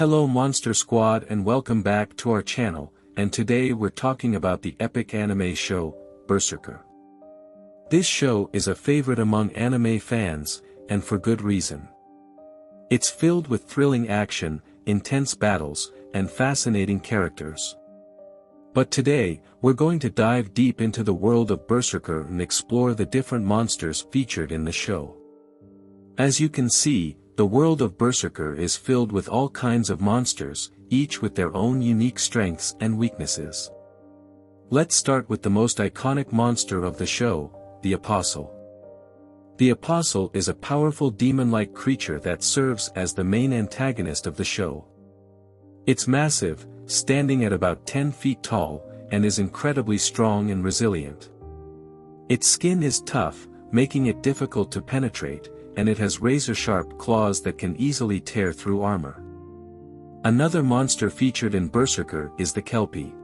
Hello Monster Squad and welcome back to our channel, and today we're talking about the epic anime show, Berserker. This show is a favorite among anime fans, and for good reason. It's filled with thrilling action, intense battles, and fascinating characters. But today, we're going to dive deep into the world of Berserker and explore the different monsters featured in the show. As you can see, the world of Berserker is filled with all kinds of monsters, each with their own unique strengths and weaknesses. Let's start with the most iconic monster of the show, the Apostle. The Apostle is a powerful demon-like creature that serves as the main antagonist of the show. It's massive, standing at about 10 feet tall, and is incredibly strong and resilient. Its skin is tough, making it difficult to penetrate, and it has razor-sharp claws that can easily tear through armor. Another monster featured in Berserker is the Kelpie.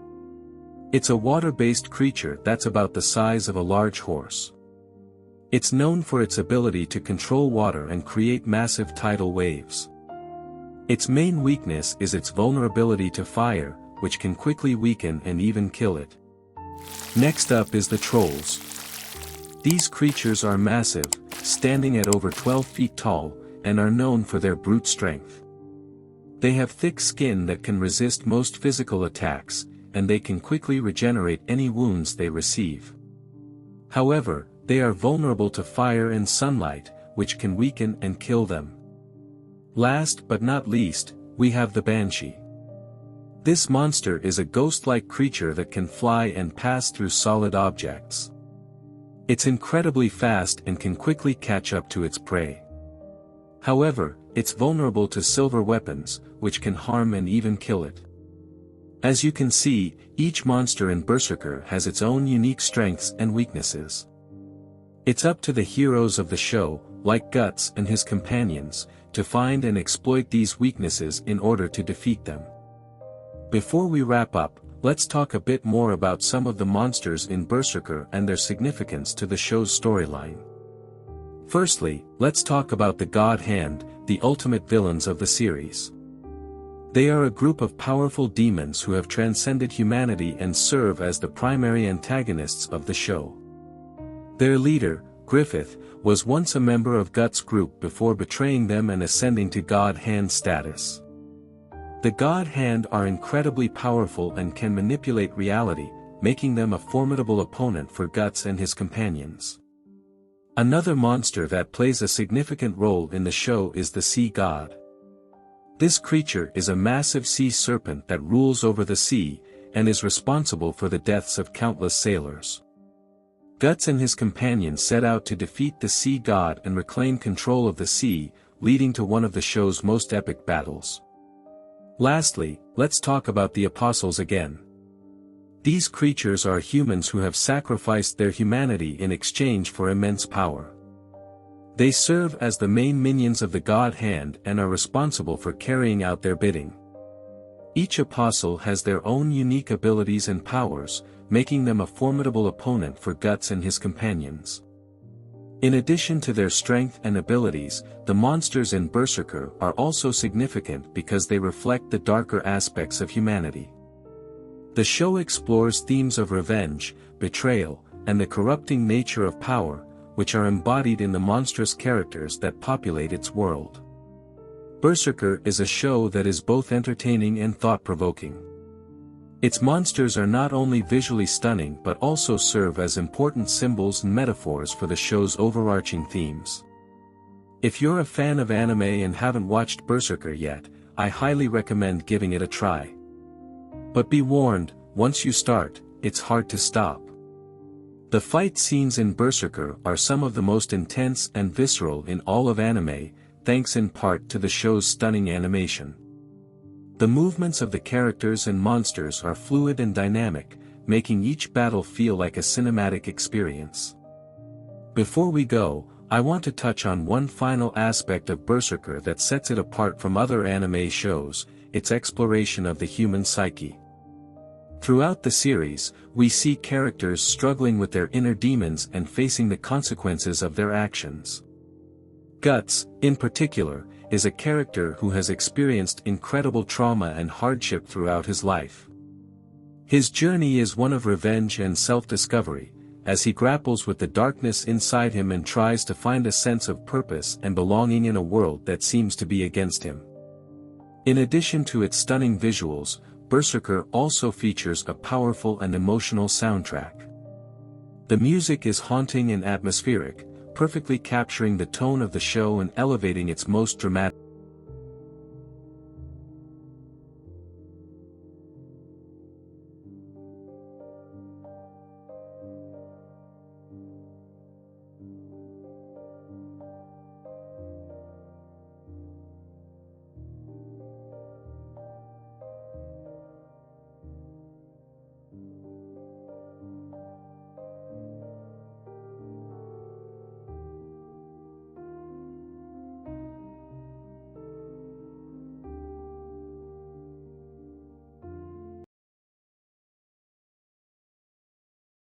It's a water-based creature that's about the size of a large horse. It's known for its ability to control water and create massive tidal waves. Its main weakness is its vulnerability to fire, which can quickly weaken and even kill it. Next up is the Trolls. These creatures are massive, standing at over 12 feet tall, and are known for their brute strength. They have thick skin that can resist most physical attacks, and they can quickly regenerate any wounds they receive. However, they are vulnerable to fire and sunlight, which can weaken and kill them. Last but not least, we have the Banshee. This monster is a ghost-like creature that can fly and pass through solid objects. It's incredibly fast and can quickly catch up to its prey. However, it's vulnerable to silver weapons, which can harm and even kill it. As you can see, each monster in Berserker has its own unique strengths and weaknesses. It's up to the heroes of the show, like Guts and his companions, to find and exploit these weaknesses in order to defeat them. Before we wrap up, let's talk a bit more about some of the monsters in Berserker and their significance to the show's storyline. Firstly, let's talk about the God Hand, the ultimate villains of the series. They are a group of powerful demons who have transcended humanity and serve as the primary antagonists of the show. Their leader, Griffith, was once a member of Guts' group before betraying them and ascending to God Hand status. The God Hand are incredibly powerful and can manipulate reality, making them a formidable opponent for Guts and his companions. Another monster that plays a significant role in the show is the Sea God. This creature is a massive sea serpent that rules over the sea, and is responsible for the deaths of countless sailors. Guts and his companions set out to defeat the Sea God and reclaim control of the sea, leading to one of the show's most epic battles. Lastly, let's talk about the Apostles again. These creatures are humans who have sacrificed their humanity in exchange for immense power. They serve as the main minions of the God Hand and are responsible for carrying out their bidding. Each Apostle has their own unique abilities and powers, making them a formidable opponent for Guts and his companions. In addition to their strength and abilities, the monsters in Berserker are also significant because they reflect the darker aspects of humanity. The show explores themes of revenge, betrayal, and the corrupting nature of power, which are embodied in the monstrous characters that populate its world. Berserker is a show that is both entertaining and thought-provoking. Its monsters are not only visually stunning but also serve as important symbols and metaphors for the show's overarching themes. If you're a fan of anime and haven't watched Berserker yet, I highly recommend giving it a try. But be warned, once you start, it's hard to stop. The fight scenes in Berserker are some of the most intense and visceral in all of anime, thanks in part to the show's stunning animation. The movements of the characters and monsters are fluid and dynamic, making each battle feel like a cinematic experience. Before we go, I want to touch on one final aspect of Berserker that sets it apart from other anime shows, its exploration of the human psyche. Throughout the series, we see characters struggling with their inner demons and facing the consequences of their actions. Guts, in particular, is a character who has experienced incredible trauma and hardship throughout his life. His journey is one of revenge and self-discovery, as he grapples with the darkness inside him and tries to find a sense of purpose and belonging in a world that seems to be against him. In addition to its stunning visuals, Berserker also features a powerful and emotional soundtrack. The music is haunting and atmospheric, perfectly capturing the tone of the show and elevating its most dramatic